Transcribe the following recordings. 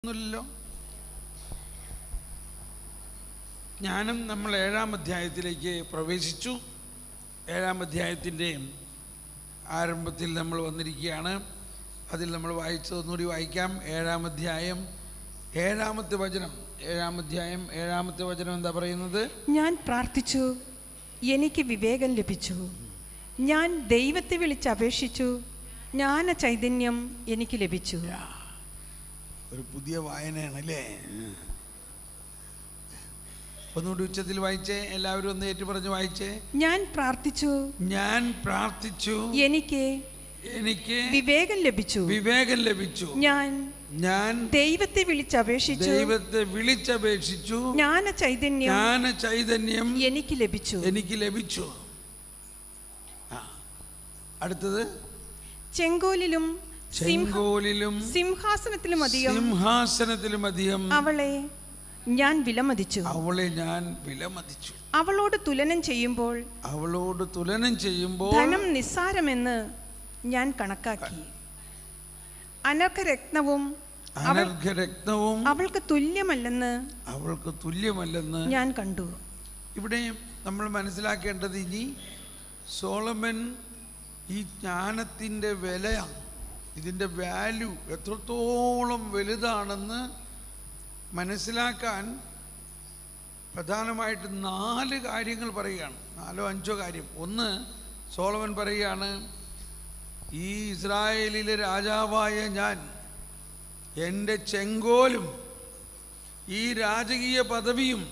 ഒന്നുമില്ലല്ലോ. ജ്ഞാനം നമ്മൾ 7-ാം അധ്യായത്തിലേക്ക് പ്രവേശിച്ചു. 7-ാം അധ്യായത്തിൻ്റെ ആരംഭത്തിൽ നമ്മൾ വന്നിരിക്കുകയാണ്. അതിൽ നമ്മൾ വായിച്ചതൊന്നുകൂടി വായിക്കാം. 7-ാം അധ്യായം 7-ാമത്തെ വചനം. 7-ാം അധ്യായം 7-ാമത്തെ വചനം എന്താ പറയുന്നത്? ഞാൻ പ്രാർത്ഥിച്ചു, എനിക്ക് വിവേകം ലഭിച്ചു. ഞാൻ ദൈവത്തെ വിളിച്ചപേക്ഷിച്ചു, ജ്ഞാന ചൈതന്യം എനിക്ക് ലഭിച്ചു. ഒരു പുതിയ വായനയാണ് അല്ലേ? ഒന്നുകൂടി ഉച്ചത്തിൽ വായിച്ചേ. എല്ലാവരും ഒന്ന് ഏറ്റു പറഞ്ഞ് വായിച്ചേ. ഞാൻ പ്രാർത്ഥിച്ചു, എനിക്ക് വിവേകം ലഭിച്ചു. ഞാൻ ദൈവത്തെ വിളിച്ചപേക്ഷിച്ചു, ജ്ഞാന ചൈതന്യം എനിക്ക് ലഭിച്ചു. അടുത്തത്, ചെങ്കോലിലും സിംഹാസനത്തിലും അധികം അവളെ ഞാൻ വിലമതിച്ചു. അവളോട് തുലനം ചെയ്യുമ്പോൾ ധനം നിസ്സാരമെന്ന് ഞാൻ കണക്കാക്കി. അനർഘരത്നവും അവൾക്ക് തുല്യമല്ലെന്ന് ഞാൻ കണ്ടു. ഇവിടെ നമ്മൾ മനസ്സിലാക്കേണ്ടത്, ഇനി സോളമൻ ഈ ജ്ഞാനത്തിൻ്റെ വിലയാണ്, ഇതിൻ്റെ വാല്യൂ എത്രത്തോളം വലുതാണെന്ന് മനസ്സിലാക്കാൻ പ്രധാനമായിട്ട് 4 കാര്യങ്ങൾ പറയുകയാണ്. 4-5 കാര്യം. ഒന്ന്, സോളമൻ പറയുകയാണ്, ഈ ഇസ്രായേലിലെ രാജാവായ ഞാൻ എൻ്റെ ചെങ്കോലും ഈ രാജകീയ പദവിയും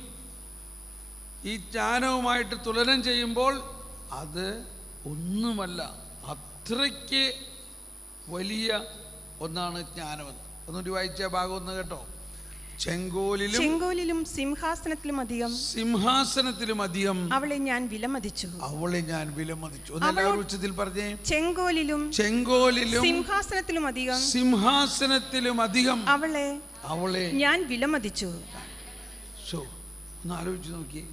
ഈ ജ്ഞാനവുമായിട്ട് തുലനം ചെയ്യുമ്പോൾ അത് ഒന്നുമല്ല, അത്രയ്ക്ക് വലിയ ഒന്നാണ് ജ്ഞാനമെന്ന്. ഒന്നുകൂടി വായിച്ച ഭാഗം ഒന്ന് കേട്ടോ. ചെങ്കോലിലും സിംഹാസനത്തിലും അധികം അവളെ ഞാൻ വിലമതിച്ചു. എല്ലാവരും ഉച്ചത്തിൽ പറഞ്ഞേ. ചെങ്കോലിലും സിംഹാസനത്തിലും അധികം അവളെ ഞാൻ വിലമതിച്ചു. ഒന്ന് ആലോചിച്ച് നോക്കിയേ.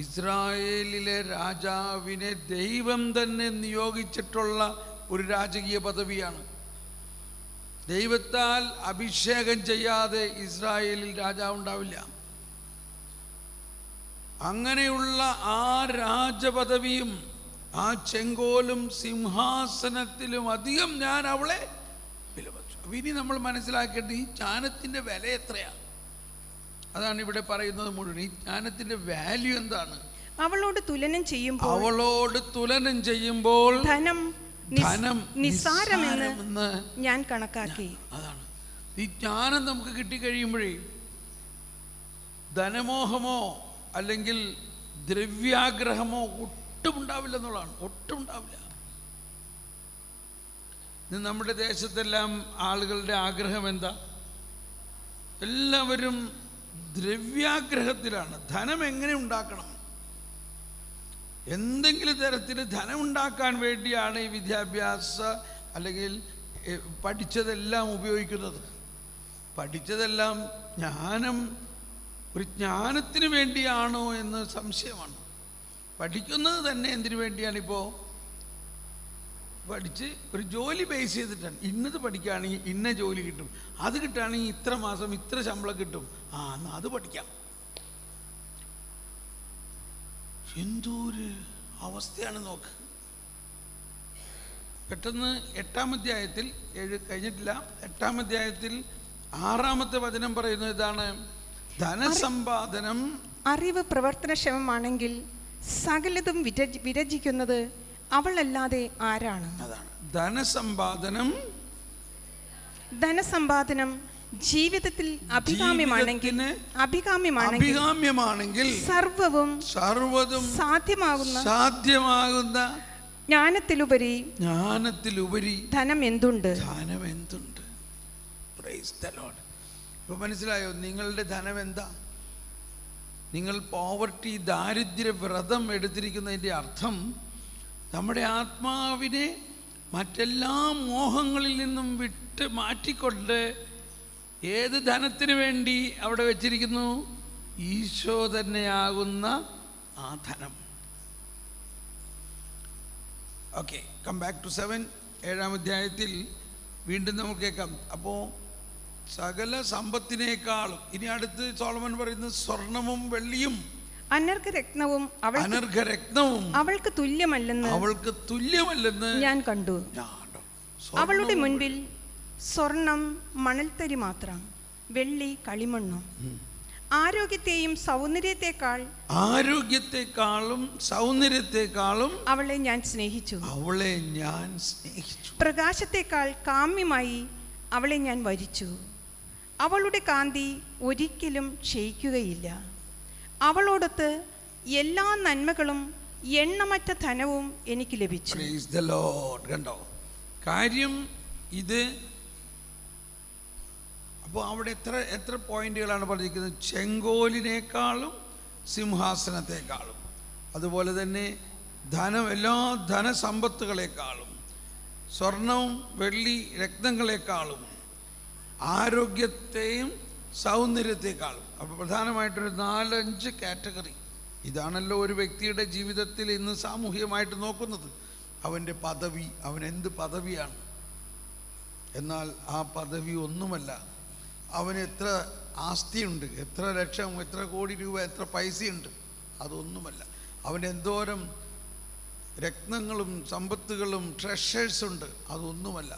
ഇസ്രായേലിലെ രാജാവിനെ ദൈവം തന്നെ നിയോഗിച്ചിട്ടുള്ള ഒരു രാജകീയ പദവിയാണ്. ദൈവത്താൽ അഭിഷേകം ചെയ്യാതെ ഇസ്രായേലിൽ രാജാവുണ്ടാവില്ല. അങ്ങനെയുള്ള ആ രാജപദവിയും ആ ചെങ്കോലും സിംഹാസനത്തിലും അധികം ഞാൻ അവളെ വിലമതിച്ചു. ഇനി നമ്മൾ മനസ്സിലാക്കേണ്ടത് ഈ ജ്ഞാനത്തിൻ്റെ വില എത്രയാണ്. അതാണ് ഇവിടെ പറയുന്നത് മുഴുവൻ. ഈ ജ്ഞാനത്തിൻ്റെ വാല്യൂ എന്താണ്? അവളോട് തുലനം ചെയ്യുമ്പോൾ ധനം നിസ്സാരമെന്ന് ഞാൻ കണക്കാക്കി. അതാണ് ഈ ജ്ഞാനം നമുക്ക് കിട്ടിക്കഴിയുമ്പോഴേ ധനമോഹമോ അല്ലെങ്കിൽ ദ്രവ്യാഗ്രഹമോ ഒട്ടും ഉണ്ടാവില്ല എന്നുള്ളതാണ്. ഒട്ടും ഉണ്ടാവില്ല. ഇന്ന് നമ്മുടെ ദേശത്തെല്ലാം ആളുകളുടെ ആഗ്രഹം എന്താ? എല്ലാവരും ദ്രവ്യാഗ്രഹത്തിലാണ്. ധനം എങ്ങനെ ഉണ്ടാക്കണം, എന്തെങ്കിലും തരത്തിൽ ധനം ഉണ്ടാക്കാൻ വേണ്ടിയാണ് ഈ വിദ്യാഭ്യാസ അല്ലെങ്കിൽ പഠിച്ചതെല്ലാം ഉപയോഗിക്കുന്നത്. പഠിച്ചതെല്ലാം ഒരു ജ്ഞാനത്തിന് വേണ്ടിയാണോ എന്ന് സംശയമാണ്. പഠിക്കുന്നത് തന്നെ എന്തിനു വേണ്ടിയാണിപ്പോൾ? പഠിച്ച് ഒരു ജോലി ബേസ് ചെയ്തിട്ടാണ്. ഇന്നത് പഠിക്കുകയാണെങ്കിൽ ഇന്ന ജോലി കിട്ടും, അത് കിട്ടുകയാണെങ്കിൽ ഇത്ര മാസം ഇത്ര ശമ്പളം കിട്ടും, എന്നാൽ അത് പഠിക്കാം. എന്തൊരു അവസ്ഥയാണ് നോക്ക്. പെട്ടെന്ന് 8-ാം അധ്യായത്തിൽ 7 കഴിഞ്ഞിട്ടില്ല, 8-ാം അധ്യായത്തിൽ 6-ാമത്തെ വചനം പറയുന്നത് ഇതാണ്: ധനസമ്പാദനം അറിവ് പ്രവർത്തനക്ഷമമാണെങ്കിൽ സകലതും വിരചിക്കുന്നത് അവളല്ലാതെ ആരാണ്? അതാണ് ധനസമ്പാദനം ജീവിതത്തിൽ അഭികാമ്യമാണെങ്കിൽ സർവ്വതും സാധ്യമാകുന്ന ജ്ഞാനത്തിലുപരി ധനം എന്തുണ്ട്? ഇപ്പൊ മനസ്സിലായോ നിങ്ങളുടെ ധനം എന്താ? നിങ്ങൾ പോവർട്ടി, ദാരിദ്ര്യ വ്രതം എടുത്തിരിക്കുന്നതിൻ്റെ അർത്ഥം നമ്മുടെ ആത്മാവിനെ മറ്റെല്ലാ മോഹങ്ങളിൽ നിന്നും മാറ്റിക്കൊണ്ട് ഏത് ധനത്തിന് വേണ്ടി അവിടെ വെച്ചിരിക്കുന്നു? ഈശോ തന്നെയാകുന്ന ആ ധനം. Okay, come back to 7. 7-ാം അധ്യായത്തിൽ വീണ്ടും നമുക്ക് കേൾക്കാം. അപ്പോൾ സകല സമ്പത്തിനേക്കാളും. ഇനി അടുത്ത് സോളമൻ പറയുന്നത് സ്വർണവും വെള്ളിയും അനർഘരത്നവും അവൾക്ക് തുല്യമല്ലെന്ന് ഞാൻ കണ്ടു. അവളുടെ മുൻപിൽ സ്വർണം മണൽത്തരി മാത്രം, വെള്ളി കളിമണ്ണും. ആരോഗ്യത്തെയും സൗന്ദര്യത്തെക്കാളും അവളെ ഞാൻ സ്നേഹിച്ചു. പ്രകാശത്തെക്കാൾ കാമ്യമായി അവളെ ഞാൻ വരിച്ചു. അവളുടെ കാന്തി ഒരിക്കലും ക്ഷയിക്കുകയില്ല. അവളോടൊത്ത് എല്ലാ നന്മകളും എണ്ണമറ്റ ധനവും എനിക്ക് ലഭിച്ചു. കണ്ടോ കാര്യം ഇത്? അപ്പോൾ അവിടെ എത്ര പോയിന്റുകളാണ് പറഞ്ഞിരിക്കുന്നത്? ചെങ്കോലിനേക്കാളും സിംഹാസനത്തെക്കാളും, അതുപോലെ തന്നെ എല്ലാ ധനസമ്പത്തുകളെക്കാളും, സ്വർണവും വെള്ളി രത്നങ്ങളെക്കാളും, ആരോഗ്യത്തെയും സൗന്ദര്യത്തെക്കാളും. അപ്പോൾ പ്രധാനമായിട്ടൊരു 4-5 കാറ്റഗറി. ഇതാണല്ലോ ഒരു വ്യക്തിയുടെ ജീവിതത്തിൽ ഇന്ന് സാമൂഹികമായിട്ട് നോക്കുന്നത്. അവൻ്റെ പദവി, അവനെന്ത് പദവിയാണ്? എന്നാൽ ആ പദവി ഒന്നുമല്ല. അവന് എത്ര ആസ്തിയുണ്ട്, എത്ര ലക്ഷം, എത്ര കോടി രൂപ, എത്ര പൈസയുണ്ട്, അതൊന്നുമല്ല. അവന് എന്തോരം രത്നങ്ങളും സമ്പത്തുകളും ട്രഷേഴ്സുണ്ട്, അതൊന്നുമല്ല.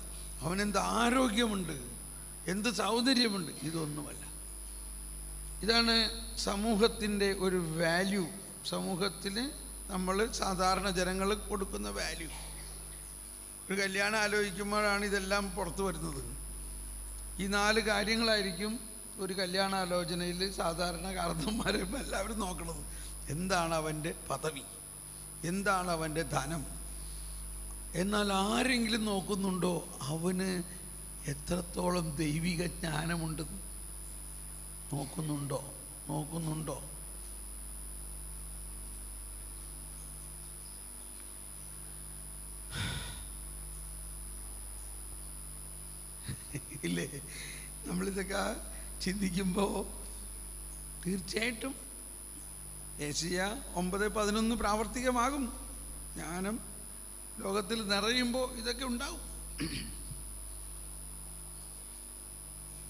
അവനെന്ത് ആരോഗ്യമുണ്ട്, എന്ത് സൗന്ദര്യമുണ്ട്, ഇതൊന്നുമല്ല. ഇതാണ് സമൂഹത്തിൻ്റെ ഒരു വാല്യൂ. സമൂഹത്തിന് നമ്മൾ സാധാരണ ജനങ്ങൾ കൊടുക്കുന്ന വാല്യൂ. ഒരു കല്യാണം ആലോചിക്കുമ്പോഴാണ് ഇതെല്ലാം പുറത്തു വരുന്നത്. ഈ 4 കാര്യങ്ങളായിരിക്കും ഒരു കല്യാണാലോചനയിൽ സാധാരണ കാരണന്മാരും എല്ലാവരും നോക്കുന്നത്. എന്താണ് അവൻ്റെ പദവി, എന്താണ് അവൻ്റെ ധനം? എന്നാൽ ആരെങ്കിലും നോക്കുന്നുണ്ടോ അവന് എത്രത്തോളം ദൈവിക ജ്ഞാനമുണ്ട്? നോക്കുന്നുണ്ടോ? ഇല്ലേ? നമ്മളിതൊക്കെ ചിന്തിക്കുമ്പോൾ തീർച്ചയായിട്ടും യെശയ്യാ 9:11 പ്രാവർത്തികമാകും. ജ്ഞാനം ലോകത്തിൽ നിറയുമ്പോൾ ഇതൊക്കെ ഉണ്ടാവും.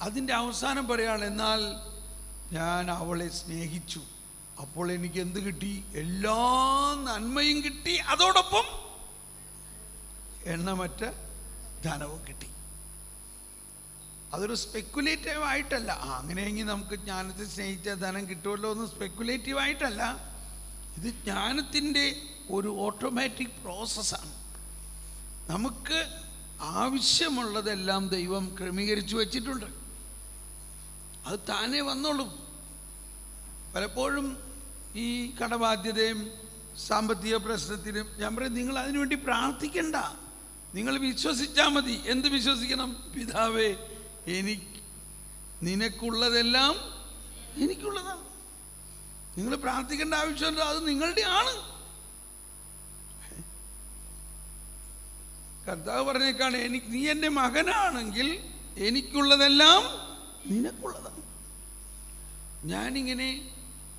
അതിൻ്റെ അവസാനം പറയാണ്, എന്നാൽ ഞാൻ അവളെ സ്നേഹിച്ചു, അപ്പോൾ എനിക്ക് എന്ത് കിട്ടി? എല്ലാ നന്മയും കിട്ടി, അതോടൊപ്പം എണ്ണമറ്റ ധനവും കിട്ടി. അതൊരു സ്പെക്കുലേറ്റീവ് ആയിട്ടല്ല. അങ്ങനെയെങ്കിൽ നമുക്ക് ജ്ഞാനത്തെ സ്നേഹിച്ച ധനം കിട്ടുമല്ലോ എന്ന് സ്പെക്കുലേറ്റീവ് ആയിട്ടല്ല. ഇത് ജ്ഞാനത്തിൻ്റെ ഒരു ഓട്ടോമാറ്റിക് പ്രോസസ്സാണ്. നമുക്ക് ആവശ്യമുള്ളതെല്ലാം ദൈവം ക്രമീകരിച്ചു വച്ചിട്ടുണ്ട്. അത് താനേ വന്നോളും. പലപ്പോഴും ഈ കടബാധ്യതയും സാമ്പത്തിക പ്രശ്നത്തിനും ഞാൻ പറയും, നിങ്ങൾ അതിനുവേണ്ടി പ്രാർത്ഥിക്കണ്ട, നിങ്ങൾ വിശ്വസിച്ചാൽ മതി. എന്ത് വിശ്വസിക്കണം? പിതാവേ, നിനക്കുള്ളതെല്ലാം എനിക്കുള്ളതാണ്. നിങ്ങൾ പ്രാർത്ഥിക്കേണ്ട ആവശ്യമില്ല, അത് നിങ്ങളുടെ ആണ്. കർത്താവ് പറഞ്ഞേക്കാണ്, നീ എൻ്റെ മകനാണെങ്കിൽ എനിക്കുള്ളതെല്ലാം നിനക്കുള്ളതാണ്. ഞാനിങ്ങനെ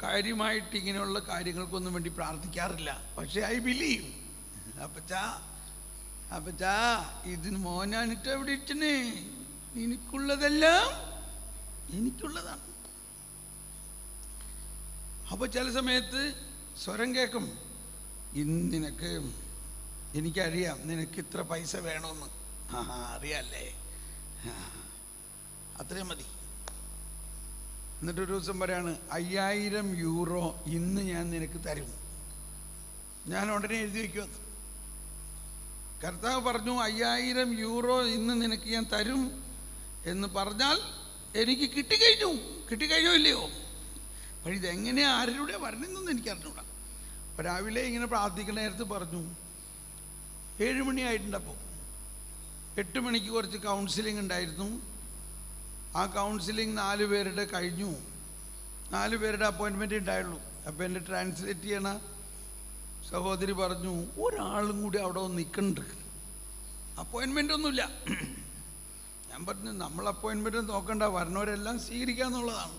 കാര്യമായിട്ട് ഇങ്ങനെയുള്ള കാര്യങ്ങൾക്കൊന്നും വേണ്ടി പ്രാർത്ഥിക്കാറില്ല. പക്ഷെ ഐ ബിലീവ്. അപ്പച്ചാ ഇതിന് മോനാനിട്ട് എവിടെ ഇട്ടനെ, എനിക്കുള്ളതെല്ലാം എനിക്കുള്ളതാണ്. അപ്പോൾ ചില സമയത്ത് സ്വരം കേൾക്കും, ഇന്ന് എനിക്കറിയാം നിനക്ക് ഇത്ര പൈസ വേണമെന്ന്. അറിയാല്ലേ, അത്രയും മതി. എന്നിട്ടൊരു ദിവസം പറയാണ്, 5000 യൂറോ ഇന്ന് ഞാൻ നിനക്ക് തരും. ഞാൻ ഉടനെ എഴുതി വയ്ക്കും. അത് കർത്താവ് പറഞ്ഞു, 5000 യൂറോ ഇന്ന് നിനക്ക് ഞാൻ തരും എന്ന് പറഞ്ഞാൽ എനിക്ക് കിട്ടിക്കഴിഞ്ഞോ ഇല്ലയോ? പക്ഷേ ഇതെങ്ങനെയാണ്, ആരുടെ വരണമെന്നൊന്നും എനിക്കറിഞ്ഞൂടാ. അപ്പോൾ രാവിലെ ഇങ്ങനെ പ്രാർത്ഥിക്കുന്ന നേരത്ത് പറഞ്ഞു, 7 മണിയായിട്ടുണ്ടപ്പോൾ 8 മണിക്ക് കുറച്ച് കൗൺസിലിംഗ് ഉണ്ടായിരുന്നു. ആ കൗൺസിലിംഗ് 4 പേരുടെ കഴിഞ്ഞു. 4 പേരുടെ അപ്പോയിൻമെൻ്റ് ഉണ്ടായുള്ളൂ. അപ്പോൾ എൻ്റെ ട്രാൻസ്ലേറ്റ് ചെയ്യണ സഹോദരി പറഞ്ഞു, ഒരാളും കൂടി അവിടെ നിൽക്കുന്നുണ്ട്, അപ്പോയിൻമെൻ്റ് ഒന്നുമില്ല. ഞാൻ പറഞ്ഞു, നമ്മൾ അപ്പോയിൻമെൻ്റ് നോക്കണ്ട, വരണവരെല്ലാം സ്വീകരിക്കുക എന്നുള്ളതാണ്.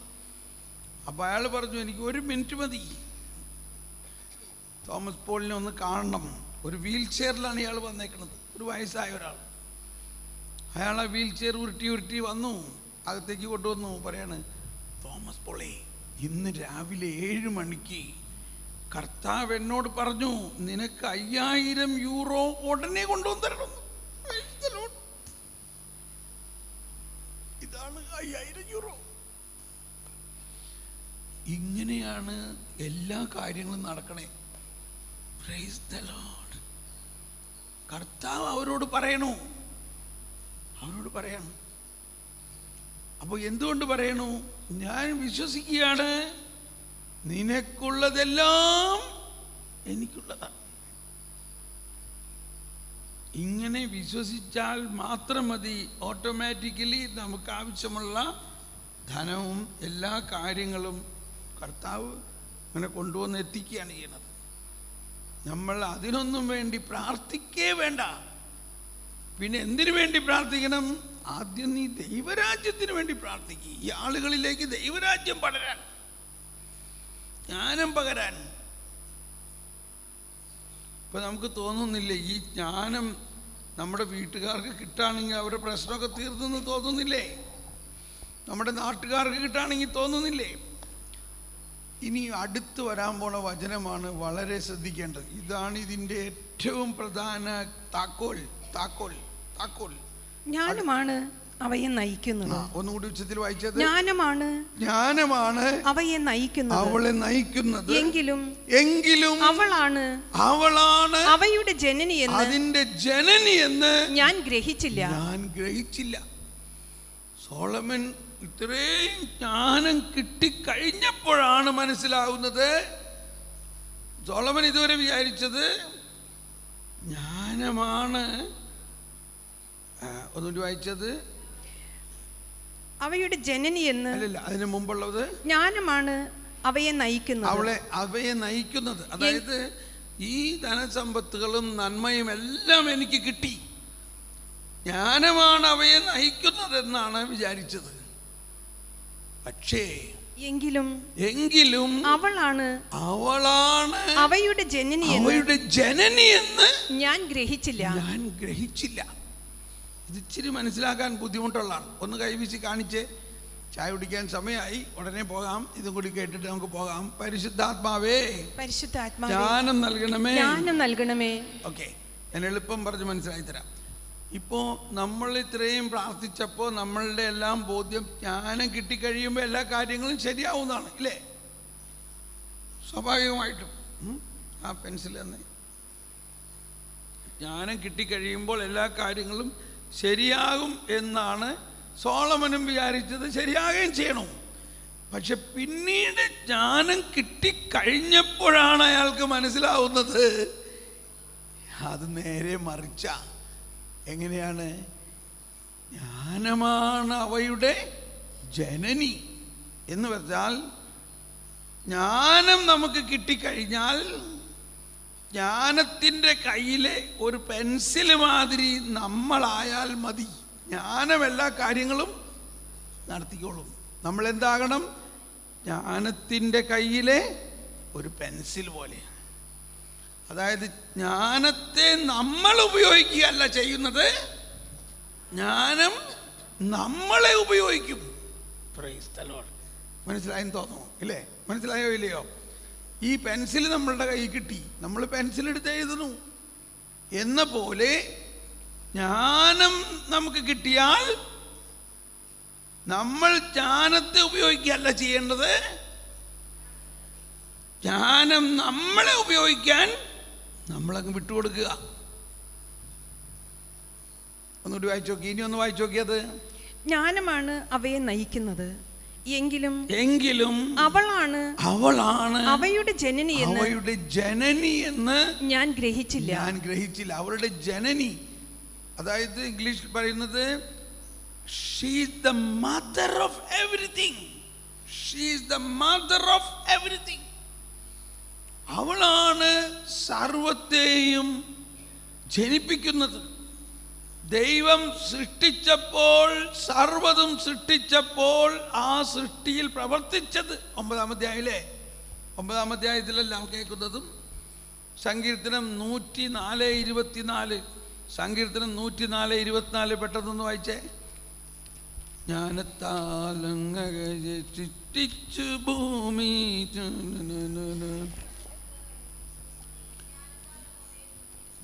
അപ്പോൾ അയാൾ പറഞ്ഞു, എനിക്ക് 1 മിനിറ്റ് മതി, തോമസ് പോളിനെ ഒന്ന് കാണണം. ഒരു വീൽ ചെയറിലാണ് ഇയാൾ വന്നേക്കുന്നത്, ഒരു വയസ്സായ ഒരാൾ. അയാൾ ആ വീൽ ചെയർ ഉരുട്ടി വന്നു. അകത്തേക്ക് കൊണ്ടുവന്നു. പറയാണ്, തോമസ് പോളെ, ഇന്ന് രാവിലെ 7 മണിക്ക് കർത്താവ് എന്നോട് പറഞ്ഞു നിനക്ക് 5000 യൂറോ ഉടനെ കൊണ്ടുവന്ന് തരണം. ഇതാണ് 5000 യൂറോ. ഇങ്ങനെയാണ് എല്ലാ കാര്യങ്ങളും നടക്കണേ. Praise the Lord. കർത്താവ് അവരോട് പറയണു, അവരോട് പറയണം. അപ്പോൾ എന്തുകൊണ്ട് പറയണു? ഞാൻ വിശ്വസിക്കുകയാണ് നിനക്കുള്ളതെല്ലാം എനിക്കുള്ളതാണ്. ഇങ്ങനെ വിശ്വസിച്ചാൽ മാത്രം മതി. ഓട്ടോമാറ്റിക്കലി നമുക്ക് ആവശ്യമുള്ള ധനവും എല്ലാ കാര്യങ്ങളും കർത്താവ് ഇങ്ങനെ കൊണ്ടുവന്ന് എത്തിക്കുകയാണ് ചെയ്യുന്നത്. നമ്മൾ അതിനൊന്നും വേണ്ടി പ്രാർത്ഥിക്കേ വേണ്ട. പിന്നെ എന്തിനു വേണ്ടി പ്രാർത്ഥിക്കണം? ആദ്യം നീ ദൈവരാജ്യത്തിന് വേണ്ടി പ്രാർത്ഥിക്കുക. ഈ ആളുകളിലേക്ക് ദൈവരാജ്യം പടരാൻ, ജ്ഞാനം പകരാൻ. ഇപ്പൊ നമുക്ക് തോന്നുന്നില്ലേ ഈ ജ്ഞാനം നമ്മുടെ വീട്ടുകാർക്ക് കിട്ടുകയാണെങ്കിൽ അവരുടെ പ്രശ്നമൊക്കെ തീർന്നെന്ന് തോന്നുന്നില്ലേ? നമ്മുടെ നാട്ടുകാർക്ക് കിട്ടുകയാണെങ്കിൽ തോന്നുന്നില്ലേ? ഇനി അടുത്ത് വരാൻ പോണ വചനമാണ് വളരെ ശ്രദ്ധിക്കേണ്ടത്. ഇതാണ് ഇതിൻ്റെ ഏറ്റവും പ്രധാന താക്കോൽ. താക്കോൽ താക്കോൽ ജ്ഞാനമാണ് അവയെ നയിക്കുന്നത്. ഒന്നുകൂടി ഉച്ചത്തിൽ വായിച്ചത്. ജ്ഞാനമാണ് അവയെ നയിക്കുന്നത്, അവളെ നയിക്കുന്നത്. എങ്കിലും അവളാണ് അവയുടെ ജനനി എന്ന്, അതിന്റെ ജനനി എന്ന് ഞാൻ ഗ്രഹിച്ചില്ല. സോളമൻ ഇത്രയും ജ്ഞാനം കിട്ടിക്കഴിഞ്ഞപ്പോഴാണ് മനസ്സിലാവുന്നത്. സോളമൻ ഇതുവരെ വിചാരിച്ചത് ജ്ഞാനമാണ്. ഒന്നുകൂടി വായിച്ചത്. അവയുടെ ജനനി എന്ന്, അല്ലല്ല, അതിന് മുമ്പുള്ളത് ജ്ഞാനമാണ് അവയെ നയിക്കുന്നത്. അവയെ നയിക്കുന്നത്. അതായത് ഈ ധനസമ്പത്തുകളും നന്മയും എല്ലാം എനിക്ക് കിട്ടി, ജ്ഞാനമാണ് അവയെ നയിക്കുന്നത് എന്നാണ് വിചാരിച്ചത്. പക്ഷേ എങ്കിലും അവളാണ് അവയുടെ ജനനി എന്ന് ഞാൻ ഗ്രഹിച്ചില്ല. ഇത് ഇച്ചിരി മനസ്സിലാക്കാൻ ബുദ്ധിമുട്ടുള്ളതാണ്. ഒന്ന് കൈവീശി കാണിച്ച് ചായ കുടിക്കാൻ സമയമായി, ഉടനെ പോകാം. ഇതും കൂടി കേട്ടിട്ട് നമുക്ക് പോകാം. പരിശുദ്ധാത്മാവേ ജ്ഞാനം നൽകണമേ. ഓക്കെ, ഞാൻ എളുപ്പം പറഞ്ഞ് മനസ്സിലാക്കി തരാം. ഇപ്പോൾ നമ്മൾ ഇത്രയും പ്രാർത്ഥിച്ചപ്പോൾ നമ്മളുടെ എല്ലാം ബോധ്യം ജ്ഞാനം കിട്ടിക്കഴിയുമ്പോൾ എല്ലാ കാര്യങ്ങളും ശരിയാവുന്നതാണ്, ഇല്ലേ? സ്വാഭാവികമായിട്ടും. ആ പെൻസിൽ തന്നെ. ജ്ഞാനം കിട്ടിക്കഴിയുമ്പോൾ എല്ലാ കാര്യങ്ങളും ശരിയാകും എന്നാണ് സോളമനും വിചാരിച്ചത്. ശരിയാകുകയും ചെയ്യണം. പക്ഷെ പിന്നീട് ജ്ഞാനം കിട്ടിക്കഴിഞ്ഞപ്പോഴാണ് അയാൾക്ക് മനസ്സിലാവുന്നത് അത് നേരെ മറിച്ച. എങ്ങനെയാണ്? ജ്ഞാനമാണ് അവയുടെ ജനനി എന്ന് പറഞ്ഞാൽ, ജ്ഞാനം നമുക്ക് കിട്ടിക്കഴിഞ്ഞാൽ ജ്ഞാനത്തിൻ്റെ കയ്യിലെ ഒരു പെൻസിൽ മാതിരി നമ്മളായാൽ മതി. ജ്ഞാനം എല്ലാ കാര്യങ്ങളും നടത്തിക്കോളും. നമ്മളെന്താകണം? ജ്ഞാനത്തിൻ്റെ കയ്യിലെ ഒരു പെൻസിൽ പോലെ. അതായത് ജ്ഞാനത്തെ നമ്മൾ ഉപയോഗിക്കുകയല്ല ചെയ്യുന്നത്, ജ്ഞാനം നമ്മളെ ഉപയോഗിക്കും. Praise the Lord. മനസ്സിലായെന്ന് തോന്നുന്നു, ഇല്ലേ? മനസ്സിലായോ ഇല്ലയോ? ഈ പെൻസിൽ നമ്മളുടെ കയ്യിൽ കിട്ടി, നമ്മൾ പെൻസിലെടുത്ത് എഴുതുന്നു എന്ന പോലെ ജ്ഞാനം നമുക്ക് കിട്ടിയാൽ നമ്മൾ ജ്ഞാനത്തെ ഉപയോഗിക്കുകയല്ല ചെയ്യേണ്ടത്, ജ്ഞാനം നമ്മളെ ഉപയോഗിക്കാൻ നമ്മളങ്ങ് വിട്ടുകൊടുക്കുക. ഒന്നുകൂടി വായിച്ചു നോക്കി. ഇനി ഒന്ന് വായിച്ചു നോക്കിയത്. ജ്ഞാനമാണ് അവയെ നയിക്കുന്നത്, എങ്കിലും അവളാണ് അവയുടെ ജനനി എന്ന് ഞാൻ ഗ്രഹിച്ചില്ല. അവളുടെ ജനനി, അതായത് ഇംഗ്ലീഷിൽ പറയുന്നത് she is the mother of everything. അവളാണ് സർവത്തെയും ജനിപ്പിക്കുന്നത്. ദൈവം സൃഷ്ടിച്ചപ്പോൾ, സർവ്വതും സൃഷ്ടിച്ചപ്പോൾ ആ സൃഷ്ടിയിൽ പ്രവർത്തിച്ചത് 9-ാം അധ്യായത്തിലെല്ലാം കേൾക്കുന്നതും. സങ്കീർത്തനം 104:24. സങ്കീർത്തനം 104:24 പെട്ടെന്നൊന്ന് വായിച്ചേ. ജ്ഞാനത്താൽ അങ്ങയെ സൃഷ്ടിച്ചു ഭൂമി.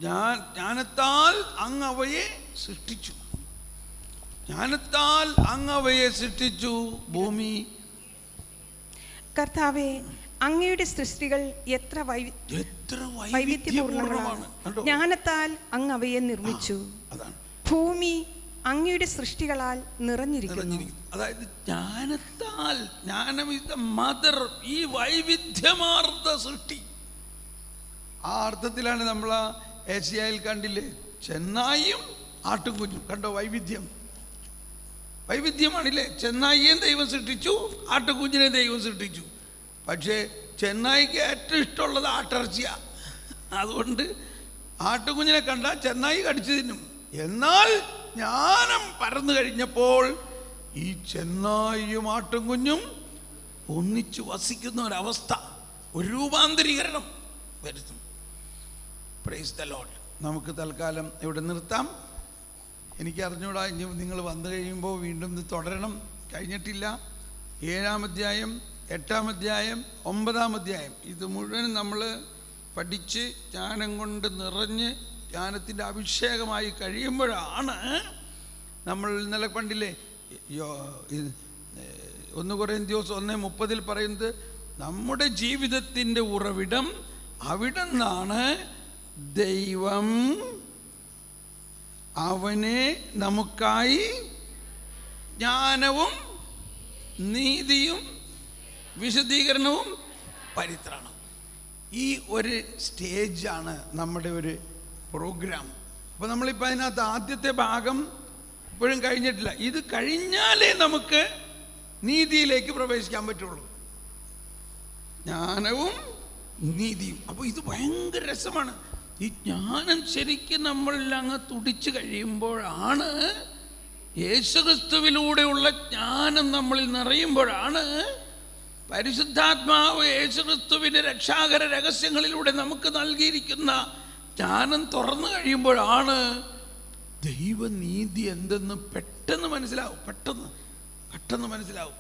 ജ്ഞാനത്താൽ അങ്ങ് അവയെ സൃഷ്ടിച്ചു. ജ്ഞാനത്താൽ അങ്ങ് അവയെ സൃഷ്ടിച്ചു ഭൂമി. കർത്താവേ, അങ്ങയുടെ സൃഷ്ടികൾ എത്ര വൈവിധ്യപൂർണ്ണമാണ്. ജ്ഞാനത്താൽ അങ്ങ് അവയെ നിർമ്മിച്ചു. ഭൂമി അങ്ങയുടെ സൃഷ്ടികളാൽ നിറഞ്ഞിരിക്കുന്നു. അതായത് ജ്ഞാനത്താൽ, ജ്ഞാനം ഇസ് ദ മദർ, ഈ വൈവിധ്യമാർന്ന സൃഷ്ടി. ആ അർത്ഥത്തിലാണ് നമ്മൾ ഏഷ്യായിൽ കണ്ടില്ലേ, ചെന്നായിയും ആട്ടുംകുഞ്ഞും. കണ്ടോ വൈവിധ്യം? വൈവിധ്യമാണില്ലേ? ചെന്നായിയും ദൈവം സൃഷ്ടിച്ചു, ആട്ടുകുഞ്ഞിനെ ദൈവം സൃഷ്ടിച്ചു. പക്ഷേ ചെന്നായിക്ക് ഏറ്റവും ഇഷ്ടമുള്ളത് ആട്ടിറച്ചിയാണ്. അതുകൊണ്ട് ആട്ടുകുഞ്ഞിനെ കണ്ടാൽ ചെന്നായി കടിച്ചു തിന്നും. എന്നാൽ ജ്ഞാനം പരന്നു കഴിഞ്ഞപ്പോൾ ഈ ചെന്നായിയും ആട്ടുംകുഞ്ഞും ഒന്നിച്ചു വസിക്കുന്ന ഒരവസ്ഥ, ഒരു രൂപാന്തരീകരണം വരുന്നു. Praise the Lord. നമുക്ക് തൽക്കാലം ഇവിടെ നിർത്താം. എനിക്ക് അറിഞ്ഞൂടാ, ഇനി നിങ്ങൾ വന്നു കഴിയുമ്പോൾ വീണ്ടും ഇത് തുടരണം. കഴിഞ്ഞിട്ടില്ല. 7-ാം അധ്യായം, 8-ാം അധ്യായം, 9-ാം അധ്യായം ഇത് മുഴുവൻ നമ്മൾ പഠിച്ച് ജ്ഞാനം കൊണ്ട് നിറഞ്ഞ് ജ്ഞാനത്തിൻ്റെ അഭിഷേകമായി കഴിയുമ്പോഴാണ് നമ്മൾ ഇന്നലെ കണ്ടില്ലേ, 1 കൊരിന്ത്യർ 1:30 പറയുന്നത് നമ്മുടെ ജീവിതത്തിൻ്റെ ഉറവിടം അവിടെ നിന്നാണ്. ദൈവം അവനെ നമുക്കായി ജ്ഞാനവും നീതിയും വിശദീകരണവും പരിത്രാണം. ഈ ഒരു സ്റ്റേജാണ് നമ്മുടെ ഒരു പ്രോഗ്രാം. അപ്പോൾ നമ്മളിപ്പോൾ അതിനകത്ത് ആദ്യത്തെ ഭാഗം ഇപ്പോഴും കഴിഞ്ഞിട്ടില്ല. ഇത് കഴിഞ്ഞാലേ നമുക്ക് നീതിയിലേക്ക് പ്രവേശിക്കാൻ പറ്റുള്ളൂ. ജ്ഞാനവും നീതിയും. അപ്പോൾ ഇത് ഭയങ്കര രസമാണ്. ഈ ജ്ഞാനം ശരിക്കും നമ്മളിൽ അങ്ങ് തുടിച്ചു കഴിയുമ്പോഴാണ്, യേശുക്രിസ്തുവിലൂടെയുള്ള ജ്ഞാനം നമ്മളിൽ നിറയുമ്പോഴാണ്, പരിശുദ്ധാത്മാവ് യേശുക്രിസ്തുവിൻ്റെ രക്ഷാകര രഹസ്യങ്ങളിലൂടെ നമുക്ക് നൽകിയിരിക്കുന്ന ജ്ഞാനം തുറന്നു കഴിയുമ്പോഴാണ് ദൈവനീതി എന്തെന്ന് പെട്ടെന്ന് മനസ്സിലാവും. പെട്ടെന്ന് മനസ്സിലാവും.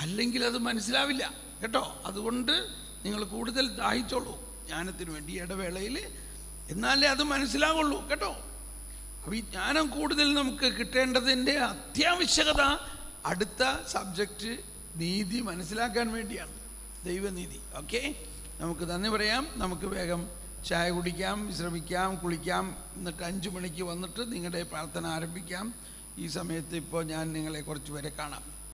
അല്ലെങ്കിൽ അത് മനസ്സിലാവില്ല കേട്ടോ. അതുകൊണ്ട് നിങ്ങൾ കൂടുതൽ ദാഹിച്ചോളൂ ജ്ഞാനത്തിന് വേണ്ടി ഇടവേളയിൽ, എന്നാലേ അത് മനസ്സിലാവുള്ളൂ കേട്ടോ. അപ്പോൾ ഈ ജ്ഞാനം കൂടുതൽ നമുക്ക് കിട്ടേണ്ടതിൻ്റെ അത്യാവശ്യകത അടുത്ത സബ്ജക്റ്റ് നീതി മനസ്സിലാക്കാൻ വേണ്ടിയാണ്, ദൈവനീതി. ഓക്കെ, നമുക്ക് നന്ദി പറയാം. നമുക്ക് വേഗം ചായ കുടിക്കാം, വിശ്രമിക്കാം, കുളിക്കാം. എന്നിട്ട് 5 മണിക്ക് വന്നിട്ട് നിങ്ങളുടെ പ്രാർത്ഥന ആരംഭിക്കാം. ഈ സമയത്ത് ഇപ്പോൾ ഞാൻ നിങ്ങളെ കുറച്ച് പേരെ കാണാം.